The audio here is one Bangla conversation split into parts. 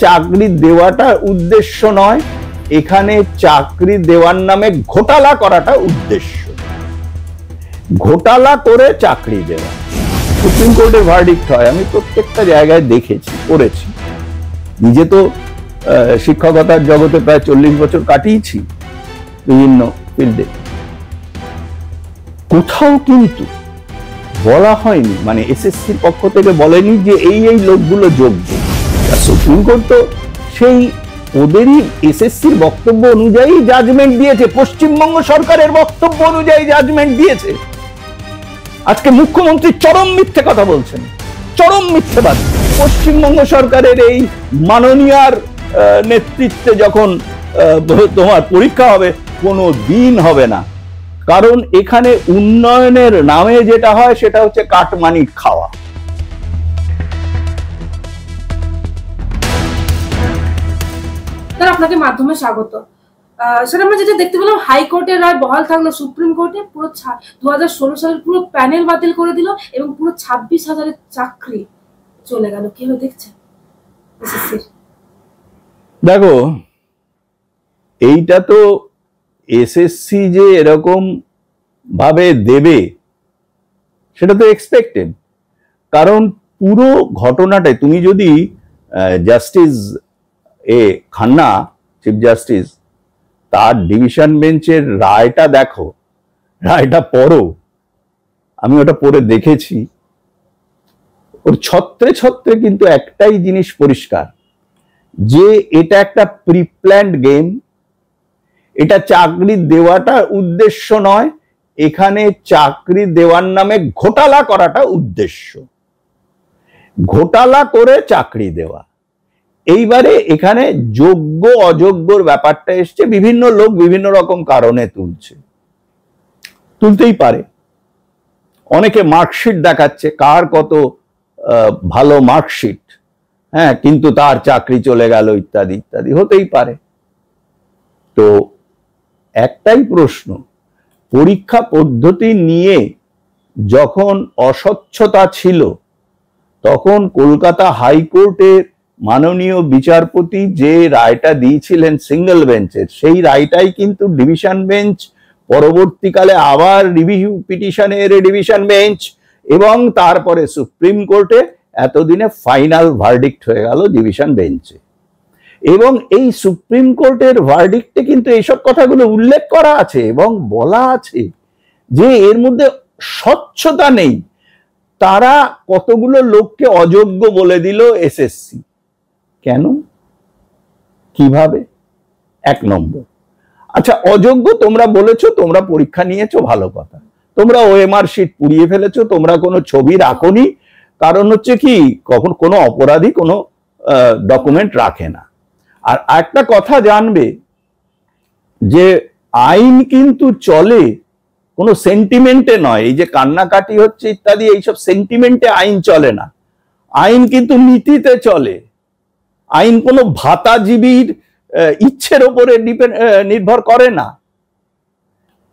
চাকরি দেওয়াটা উদ্দেশ্য নয়, এখানে চাকরি দেওয়ার নামে ঘোটালা করাটা উদ্দেশ্য। ঘোটালা করে চাকরি দেওয়া সুপ্রিম কোর্টের ভার্ডিক্ট হয়। আমি প্রত্যেকটা জায়গায় দেখেছি, পড়েছি। নিজে তো শিক্ষকতার জগতে প্রায় 40 বছর কাটিয়েছি বিভিন্ন ফিল্ডে। কোথাও কিন্তু বলা হয়নি, মানে এসএসসির পক্ষ থেকে বলেনি যে এই এই লোকগুলো যোগ্য। সুপ্রিম কোর্ট তো সেই ওদেরই এসএসসির বক্তব্য অনুযায়ী জাজমেন্ট দিয়েছে, পশ্চিমবঙ্গ সরকারের বক্তব্য অনুযায়ী জাজমেন্ট দিয়েছে। আজকে মুখ্যমন্ত্রী চরম মিথ্যে কথা বলছেন, চরম মিথ্যেবাদী। পশ্চিমবঙ্গ সরকারের এই মাননীয়ার নেতৃত্বে যখন তোমার পরীক্ষা হবে, কোনো দিন হবে না। কারণ এখানে উন্নয়নের নামে যেটা হয় সেটা হচ্ছে কাটমানি খাওয়া। আপনাকে মাধ্যমে স্বাগত। সেটা আমরা যেটা দেখতে পেলাম, হাইকোর্টের রায় বহাল থাকলো, সুপ্রিম কোর্টে পুরো 2016 সালের পুরো প্যানেল বাতিল করে দিল এবং পুরো 26,000 চাকরি চলে গেল। কিভাবে দেখছেন? দেখো, এইটা তো এসএসসি যে এরকম ভাবে দেবে সেটা তো এক্সপেক্টেড। কারণ পুরো ঘটনাটাই তুমি যদি জাস্টিস খান্না, চিফ জাস্টিস, তার ডিভিশন বেঞ্চের রায়টা দেখো, রায়টা পড়ো। আমি ওটা পড়ে দেখেছি। ওর ছত্রে ছত্রে কিন্তু একটাই জিনিস পরিষ্কার, যে এটা একটা প্রিপ্ল্যান্ড গেম। এটা চাকরি দেওয়াটা উদ্দেশ্য নয়, এখানে চাকরি দেওয়ার নামে ঘোটালা করাটা উদ্দেশ্য। ঘোটালা করে চাকরি দেওয়া। এইবারে এখানে যোগ্য অযোগ্যর ব্যাপারটা এসছে, বিভিন্ন লোক বিভিন্ন রকম কারণে তুলতেই পারে। অনেকে মার্কশিট দেখাচ্ছে, কার কত ভালো মার্কশিট, হ্যাঁ, কিন্তু তার চাকরি চলে গেল, ইত্যাদি ইত্যাদি, হতেই পারে। তো একটাই প্রশ্ন, পরীক্ষা পদ্ধতি নিয়ে যখন অস্বচ্ছতা ছিল, তখন কলকাতা হাইকোর্টের মাননীয় বিচারপতি যে রায়টা দিয়েছিলেন সিঙ্গেল বেঞ্চের, সেই রায়টাই কিন্তু ডিভিশন বেঞ্চ পরবর্তীকালে আবার রিভিউ পিটিশনের ডিভিশন বেঞ্চ এবং তারপরে সুপ্রিম কোর্টে এতদিনে ফাইনাল ভার্ডিক্ট হয়ে গেল ডিভিশন বেঞ্চে। এবং এই সুপ্রিম কোর্টের ভার্ডিক্টে কিন্তু এইসব কথাগুলো উল্লেখ করা আছে এবং বলা আছে যে এর মধ্যে স্বচ্ছতা নেই। তারা কতগুলো লোককে অযোগ্য বলে দিল এসএসসি। কেন, কিভাবে? 1 নম্বর, আচ্ছা, অযোগ্য তোমরা বলেছো, তোমরা পরীক্ষা নিয়েছো, ভালো কথা। তোমরা ওএমআর শিট পুড়িয়ে ফেলেছো, তোমরা কোনো ছবি রাখোনি। কারণ হচ্ছে কি, কখন কোনো অপরাধী কোনো ডকুমেন্ট রাখে না। আর একটা কথা জানবে, যে আইন কিন্তু চলে কোনো সেন্টিমেন্টে নয়। এই যে কান্নাকাটি হচ্ছে ইত্যাদি, এইসব সেন্টিমেন্টে আইন চলে না। আইন কিন্তু নীতিতে চলে। আইন কোনো ভাতাজীবীর ইচ্ছের উপরে নির্ভর করে না।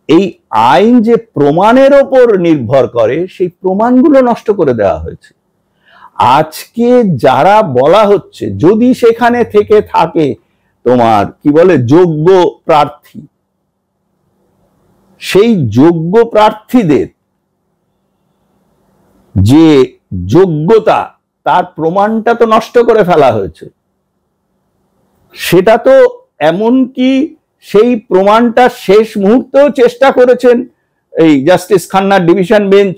এই আইন যে প্রমাণের ওপর নির্ভর করে, সেই প্রমাণগুলো নষ্ট করে দেওয়া হয়েছে। আজকে যারা বলা হচ্ছে, যদি সেখানে থেকে থাকে তোমার কি বলে যোগ্য প্রার্থী, সেই যোগ্য প্রার্থীদের যে যোগ্যতা, তার প্রমাণটা তো নষ্ট করে ফেলা হয়েছে। সেটা তো এমনকি সেই প্রমাণটা শেষ মুহূর্তেও চেষ্টা করেছেন এই জাস্টিস খান্নার ডিভিশন বেঞ্চ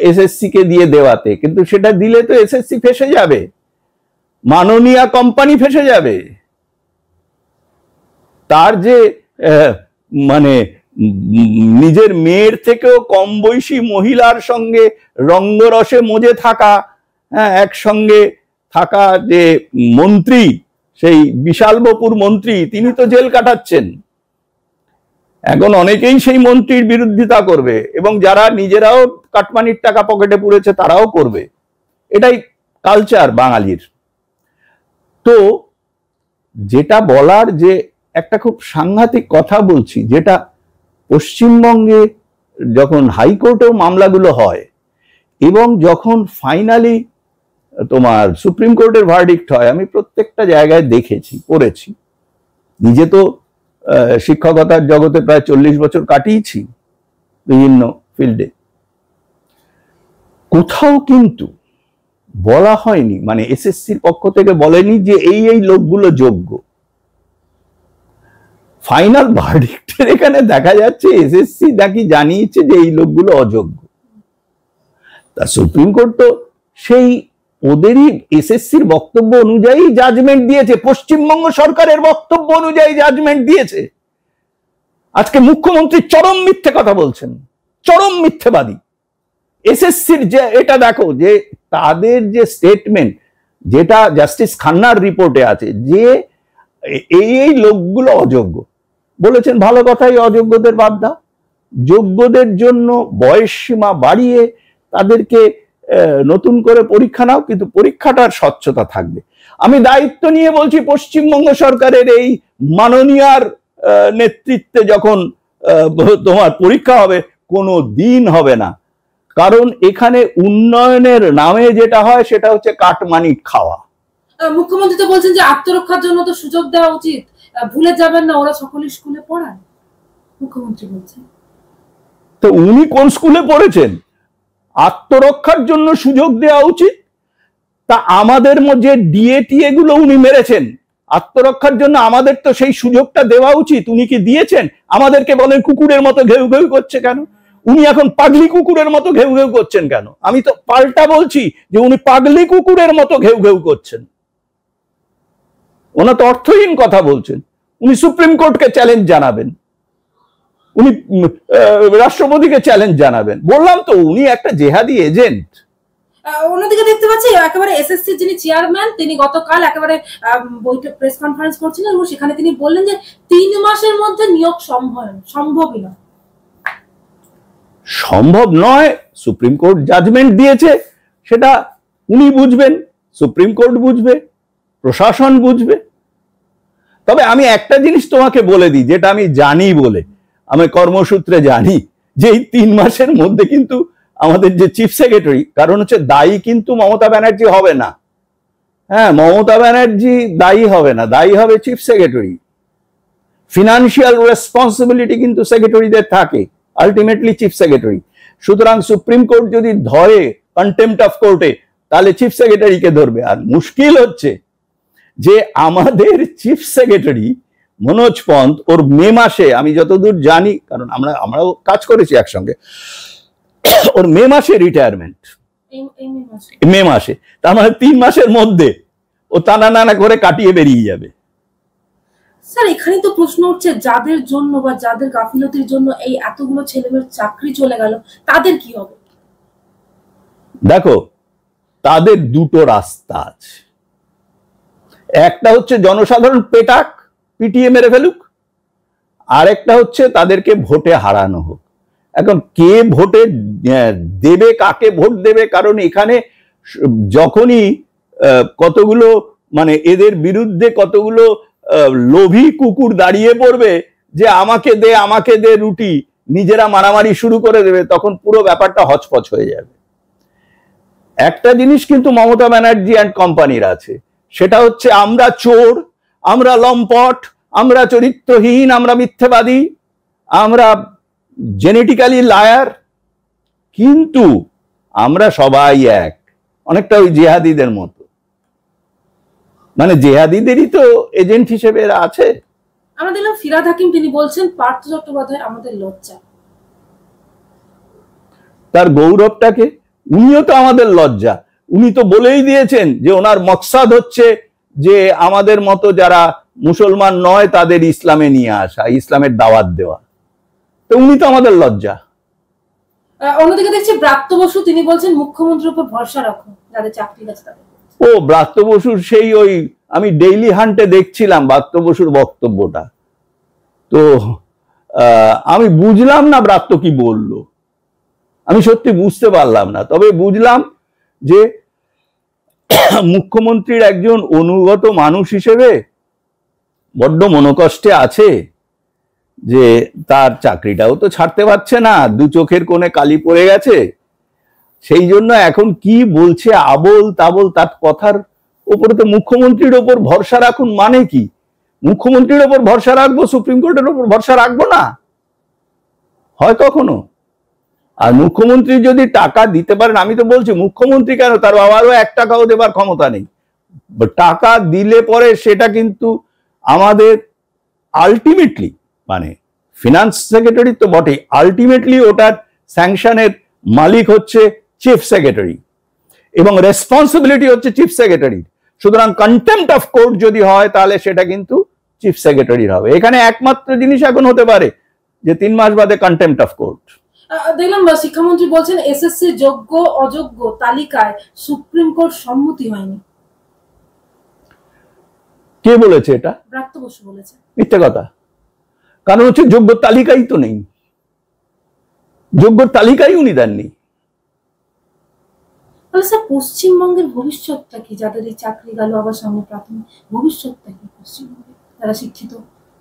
এসএসসি কে দিয়ে দেওয়াতে, কিন্তু সেটা দিলে তো এসএসসি ফেসে যাবে, মাননীয়া কোম্পানি ফেসে যাবে। তার যে মানে নিজের মেয়ের থেকেও কম বয়সী মহিলার সঙ্গে রঙ্গরসে মজে থাকা, হ্যাঁ, একসঙ্গে থাকা যে মন্ত্রী, সেই বিশাল বপুর মন্ত্রী, তিনি তো জেল কাটাচ্ছেন। এখন অনেকেই সেই মন্ত্রীর বিরোধিতা করবে এবং যারা নিজেরাও কাটমানির টাকা পকেটে পুরেছে তারাও করবে। এটাই কালচার বাঙালির। তো যেটা বলার, যে একটা খুব সাংঘাতিক কথা বলছি, যেটা পশ্চিমবঙ্গে যখন হাইকোর্টেও মামলাগুলো হয় এবং যখন ফাইনালি তোমার সুপ্রিম কোর্টের ভার্ডিক্ট হয়, আমি প্রত্যেকটা জায়গায় দেখেছি, পড়েছি। নিজে তো শিক্ষকতার জগতে প্রায় 40 বছর কাটিয়েছি বিভিন্ন ফিল্ডে। কোথাও কিন্তু বলা হয়নি, মানে এসএসসির পক্ষ থেকে বলেনি যে এই লোকগুলো যোগ্য। ফাইনাল ভার্ডিক্টের এখানে দেখা যাচ্ছে এসএসসি নাকি জানিয়েছে যে এই লোকগুলো অযোগ্য। তা সুপ্রিম কোর্ট তো সেই ওদেরই এসএসসির বক্তব্য অনুযায়ী জাজমেন্ট দিয়েছে, পশ্চিমবঙ্গ সরকারের বক্তব্য অনুযায়ী জাজমেন্ট দিয়েছে। আজকে মুখ্যমন্ত্রী চরম মিথ্যে কথা বলছেন, চরম মিথ্যেবাদী। এসএসসির যে এটা দেখো যে তাদের যে স্টেটমেন্ট, যেটা জাস্টিস খান্নার রিপোর্টে আছে, যে এই লোকগুলো অযোগ্য বলেছেন। ভালো কথাই, অযোগ্যদের বাদ দাও, যোগ্যদের জন্য বয়স সীমা বাড়িয়ে তাদেরকে নতুন করে পরীক্ষা নাও, কিন্তু পরীক্ষাটার স্বচ্ছতা থাকবে। আমি দায়িত্ব নিয়ে বলছি, পশ্চিমবঙ্গ সরকারের এই মাননীয়ার নেতৃত্বে যখন তোমার পরীক্ষা হবে, কোনো দিন হবে না। কারণ এখানে উন্নয়নের নামে যেটা হয় সেটা হচ্ছে কাটমানি খাওয়া। মুখ্যমন্ত্রী তো বলছেন যে আত্মরক্ষার জন্য তো সুযোগ দেওয়া উচিত, ভুলে যাবেন না ওরা সকল স্কুলে পড়ায়, মুখ্যমন্ত্রী বলছেন। তো উনি কোন স্কুলে পড়েছেন? আত্মরক্ষার জন্য সুযোগ দেওয়া উচিত। তা আমাদের মধ্যে ডিএটি এগুলো উনি মেরেছেন, আত্মরক্ষার জন্য আমাদের তো সেই সুযোগটা দেওয়া উচিত। উনি কি দিয়েছেন? আমাদেরকে বলেন কুকুরের মতো ঘেউ ঘেউ করছে কেন? উনি এখন পাগলি কুকুরের মতো ঘেউ ঘেউ করছেন কেন? আমি তো পাল্টা বলছি যে উনি পাগলি কুকুরের মতো ঘেউ ঘেউ করছেন। ওনা তো অর্থহীন কথা বলছেন। উনি সুপ্রিম কোর্টকে চ্যালেঞ্জ জানাবেন, উনি রাষ্ট্রপতিকে চ্যালেঞ্জ জানাবেন। বললাম তো উনি একটা জেহাদি এজেন্ট। অন্যদিকে দেখতে পাচ্ছি একেবারে এসএসসি যিনি চেয়ারম্যান, তিনি গতকাল একেবারে বৈঠক প্রেস কনফারেন্স করছিলেন এবং সেখানে তিনি বললেন যে 3 মাসের মধ্যে নিয়োগ সম্ভবই নয়। সম্ভব নয়, সুপ্রিম কোর্ট জাজমেন্ট দিয়েছে, সেটা উনি বুঝবেন, সুপ্রিম কোর্ট বুঝবে, প্রশাসন বুঝবে। তবে আমি একটা জিনিস তোমাকে বলে দিই, যেটা আমি জানি বলে, আমি কর্মসূত্রে জানি, যে এই 3 মাসের মধ্যে কিন্তু আমাদের যে চিফ সেক্রেটারি, কারণ হচ্ছে দায়ী কিন্তু মমতা ব্যানার্জি হবে না। হ্যাঁ, মমতা ব্যানার্জি দায়ী হবে না, দায়ী হবে চিফ সেক্রেটারি। ফিনান্সিয়াল রেসপন্সিবিলিটি কিন্তু সেক্রেটারিদের থাকে, আলটিমেটলি চিফ সেক্রেটারি। সুতরাং সুপ্রিম কোর্ট যদি ধরে কন্টেম্পট অফ কোর্টে, তাহলে চিফ সেক্রেটারিকে ধরবে। আর মুশকিল হচ্ছে যে আমাদের চিফ সেক্রেটারি মনোজ পন্থ, ওর মে মাসে, আমি যতদূর জানি, কারণ আমরাও কাজ করেছি একসঙ্গে, ওর মে মাসে রিটায়ারমেন্ট, মে মাসে। তার মানে 3 মাসের মধ্যে ও টানা নানা করে কাটিয়ে বেরিয়ে যাবে। স্যার, এখানে তো প্রশ্ন উঠছে, যাদের জন্য বা যাদের গাফিলতির জন্য এই এতগুলো ছেলেমেয়ের চাকরি চলে গেল, তাদের কি হবে? দেখো, তাদের দুটো রাস্তা আছে। একটা হচ্ছে জনসাধারণ পিটিয়ে মেরে ফেলুক, আর একটা হচ্ছে তাদেরকে ভোটে হারানো হোক। এখন কে ভোটে দেবে, কাকে ভোট দেবে? কারণ এখানে যখনই কতগুলো মানে এদের বিরুদ্ধে কতগুলো লোভী কুকুর দাঁড়িয়ে পড়বে যে আমাকে দে রুটি, নিজেরা মারামারি শুরু করে দেবে, তখন পুরো ব্যাপারটা হচপচ হয়ে যাবে। একটা জিনিস কিন্তু মমতা ব্যানার্জি অ্যান্ড কোম্পানির আছে, সেটা হচ্ছে আমরা চোর, আমরা লম্পট, আমরা চরিত্রহীন, আমরা মিথ্যেবাদী, আমরা জেনেটিক্যালি লায়ার, কিন্তু আমরা সবাই এক। অনেকটা ওই জেহাদিদের মতো, মানে জেহাদিদেরই তো এজেন্ট হিসেবে এরা আছে। আমরা দেখলাম ফিরহাদ হাকিম, তিনি বলছেন পার্থ চট্টোপাধ্যায় আমাদের লজ্জা। তার গৌরবটাকে, উনিও তো আমাদের লজ্জা। উনি তো বলেই দিয়েছেন যে ওনার মকসাদ হচ্ছে যে আমাদের মতো যারা মুসলমান নয় তাদের ইসলামে নিয়ে আসা, ইসলামের দাওয়াত দেওয়া। তো উনি তো আমাদের লজ্জা। অন্যদিকে দেখছি ব্রাত্য বসু, তিনি বলছেন মুখ্যমন্ত্রীর উপর ভরসা রাখুন, যাদের চাকরি গেছে তাদের। ও ব্রাত্য বসুর সেই ওই আমি ডেইলি হান্টে দেখছিলাম ব্রাত্য বসুর বক্তব্যটা, তো আমি বুঝলাম না ব্রাত্য কি বললো, আমি সত্যি বুঝতে পারলাম না। তবে বুঝলাম যে মুখ্যমন্ত্রীর একজন অনুগত মানুষ হিসেবে বড্ড মনোকষ্টে আছে যে তার চাকরিটাও তো ছাড়তে পারছে না, 2 চোখের কোণে কালি পড়ে গেছে। সেই জন্য এখন কি বলছে আবোল তাবোল, তার কথার উপরে তো মুখ্যমন্ত্রীর ওপর ভরসা রাখুন মানে কি? মুখ্যমন্ত্রীর ওপর ভরসা রাখবো, সুপ্রিম কোর্টের ওপর ভরসা রাখবো না? হয় কখনো? আর মুখ্যমন্ত্রী যদি টাকা দিতে পারেন, আমি তো বলছি মুখ্যমন্ত্রী কেন, তার বাবারও 1 টাকাও দেবার ক্ষমতা নেই। টাকা দিলে পরে সেটা কিন্তু আমাদের আলটিমেটলি, মানে ফিনান্স সেক্রেটারি তো বটে, আলটিমেটলি ওটার স্যাংশনের মালিক হচ্ছে চিফ সেক্রেটারি এবং রেসপন্সিবিলিটি হচ্ছে চিফ সেক্রেটারি। সুতরাং কন্টেম্পট অফ কোর্ট যদি হয় তাহলে সেটা কিন্তু চিফ সেক্রেটারির হবে। এখানে একমাত্র জিনিস এখন হতে পারে যে 3 মাস বাদে কন্টেম্পট অফ কোর্ট। দেখলাম শিক্ষামন্ত্রী বলছেন এসএসসি যোগ্য অযোগ্য তালিকায় সুপ্রিম কোর্ট সম্মতি হয়নি। কে বলেছে এটা? ব্রাত্য বসু বলেছে। মিথ্যে কথা। কারণ হচ্ছে যোগ্য তালিকাই তো নেই, যোগ্য তালিকাই উনি দেননি। তাহলে স্যার পশ্চিমবঙ্গের ভবিষ্যৎটা কি? যাদের এই চাকরি গেল আবার সামনে প্রাথমিক, ভবিষ্যৎটা কি পশ্চিমবঙ্গে যারা শিক্ষিত?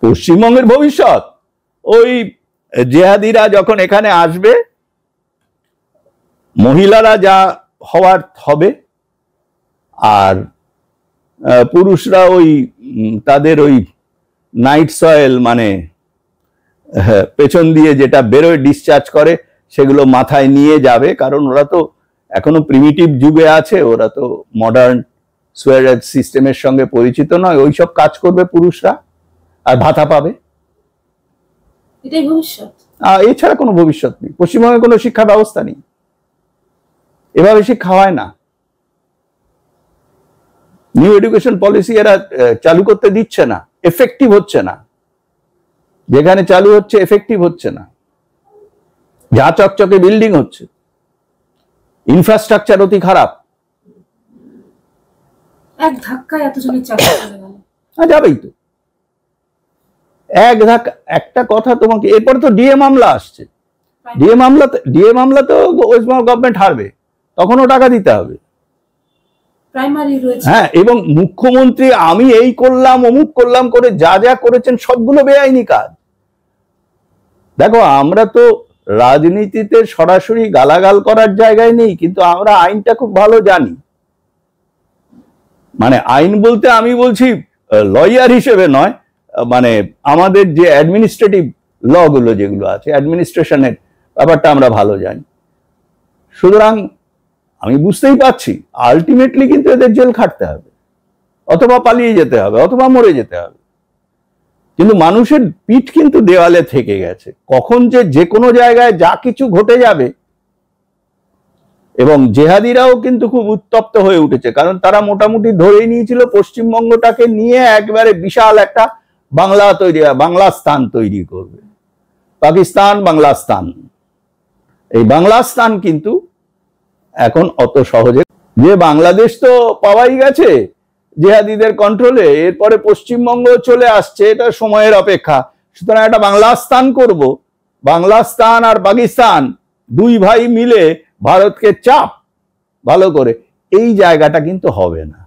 পশ্চিমবঙ্গের ভবিষ্যৎ ওই জেহাদিরা যখন এখানে আসবে, মহিলারা যা হওয়ার হবে, আর পুরুষরা ওই তাদের ওই নাইট সয়েল মানে পেছন দিয়ে যেটা বেরোয় ডিসচার্জ করে সেগুলো মাথায় নিয়ে যাবে। কারণ ওরা তো এখনো প্রিমিটিভ যুগে আছে, ওরা তো মডার্ন সোয়ারেজ সিস্টেমের সঙ্গে পরিচিত নয়। ওইসব কাজ করবে পুরুষরা আর ভাতা পাবে। এটাই ভবিষ্যৎ। এছাড়া কোনো ভবিষ্যৎ নেই। পশ্চিমবঙ্গে কোনো শিক্ষা ব্যবস্থা নেই, এভাবে শিক্ষা হয় না। নিউ এডুকেশন পলিসি এরা চালু করতে দিচ্ছে না, এফেক্টিভ হচ্ছে না। যেখানে চালু হচ্ছে এফেক্টিভ হচ্ছে না। যা চকচকে বিল্ডিং হচ্ছে, ইনফ্রাস্ট্রাকচার অতি খারাপ। এক ধাক্কায় এতজনের চাকরি চলে গেল। যাবেই তো এক ধাক্কা। একটা কথা তোমাকে, এরপরে তো ডিএ মামলা আসছে। ডিএ মামলা তো ওয়েস্ট বেঙ্গল গভর্নমেন্ট হারবে, তখনও টাকা দিতে হবে। হ্যাঁ, এবং মুখ্যমন্ত্রী আমি এই করলাম অমুক করলাম করে যা যা করেছেন সবগুলো বেআইনি কাজ। দেখো, আমরা তো রাজনীতিতে সরাসরি গালাগাল করার জায়গায় নেই, কিন্তু আমরা আইনটা খুব ভালো জানি। মানে আইন বলতে আমি বলছি লয়ার হিসেবে নয়, মানে আমাদের যে অ্যাডমিনিস্ট্রেটিভ ল গুলো যেগুলো আছে, অ্যাডমিনিস্ট্রেশনের ব্যাপারটা আমরা ভালো জানি। সুতরাং আমি বুঝতেই পারছি আলটিমেটলি কিন্তু এদের জেল খাটতে হবে, অথবা পালিয়ে যেতে হবে, অথবা মরে যেতে হবে। কিন্তু মানুষের পিঠ কিন্তু দেওয়ালে থেকে গেছে। কখন যে কোনো জায়গায় যা কিছু ঘটে যাবে। এবং জেহাদিরাও কিন্তু খুব উত্তপ্ত হয়ে উঠেছে, কারণ তারা মোটামুটি ধরেই নিয়েছিল পশ্চিমবঙ্গটাকে নিয়ে একবারে বিশাল একটা বাংলাস্তান তৈরি করবে। পাকিস্তান বাংলাস্তান, এই বাংলাস্তান কিন্তু এখন অত সহজে, যে বাংলাদেশ তো পাওয়াই গেছে জেহাদিদের কন্ট্রোলে, এরপরে পশ্চিমবঙ্গ চলে আসছে, এটা সময়ের অপেক্ষা। সুতরাং একটা বাংলাস্তান করব, বাংলাস্তান আর পাকিস্তান দুই ভাই মিলে ভারতকে চাপ ভালো করে, এই জায়গাটা কিন্তু হবে না।